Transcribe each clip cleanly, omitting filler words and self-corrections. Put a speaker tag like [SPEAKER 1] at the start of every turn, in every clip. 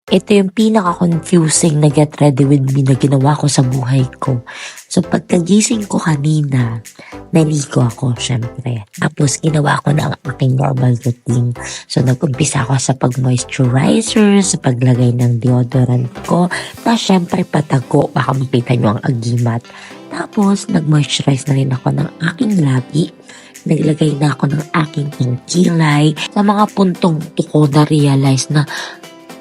[SPEAKER 1] Ito yung pinaka-confusing na get ready with me na ginawa ko sa buhay ko. So pagkagising ko kanina, naligo ako syempre. Tapos ginawa ko na ang aking normal routine. So nag-umpisa ako sa pag-moisturizer, sa paglagay ng deodorant ko. Tapos syempre patago, baka makita nyo ang agimat. Tapos nag-moisturize na rin ako ng aking labi. Naglagay na ako ng aking pangkilay. Sa mga puntong to ko na-realize na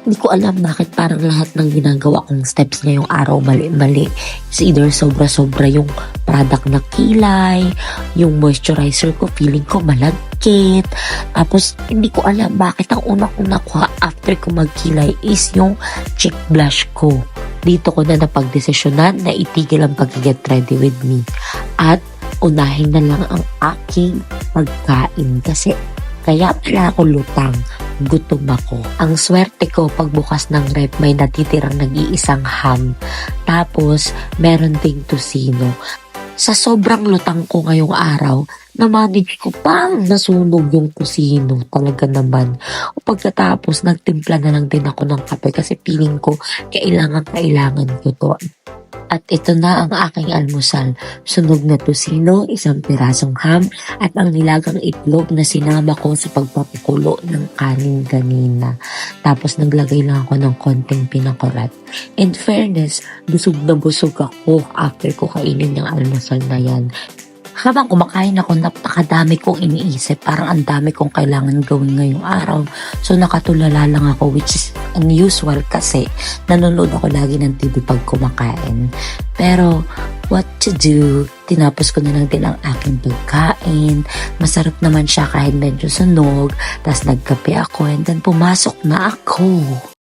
[SPEAKER 1] hindi ko alam bakit parang lahat ng ginagawa kong steps ngayong araw mali-mali. It's either sobra-sobra yung product na kilay, yung moisturizer ko, feeling ko malagkit. Tapos, hindi ko alam bakit ang una kong nakuha after ko magkilay is yung cheek blush ko. Dito ko na napagdesisyonan na itigil ang pag-get ready with me. At unahin na lang ang aking pagkain kasi kaya pala ako lutang. Gutom ako. Ang swerte ko pagbukas ng rep may natitirang nag-iisang ham. Tapos meron ding tocino. Sa sobrang lutang ko ngayong araw, namanage ko pang nasunog yung tocino. Talaga naman. O pagkatapos nagtimpla na lang din ako ng kape kasi feeling ko kailangan ko to. At ito na ang aking almusal. Sunog na tocino, isang pirasong ham, at ang nilagang itlog na sinama ko sa pagpapakulo ng kanin kanina. Tapos naglagay lang ako ng konting pinakurat. In fairness, busog na busog ako after ko kainin yung almusal na yan. Habang kumakain ako, napakadami kong iniisip. Parang ang dami kong kailangan gawin ngayong araw. So nakatulala lang ako, which is unusual kasi nanonood ako lagi ng TV pag kumakain. Pero what to do? Tinapos ko na lang din ang aking pagkain. Masarap naman siya kahit medyo sunog. Tapos nagkape ako and then pumasok na ako.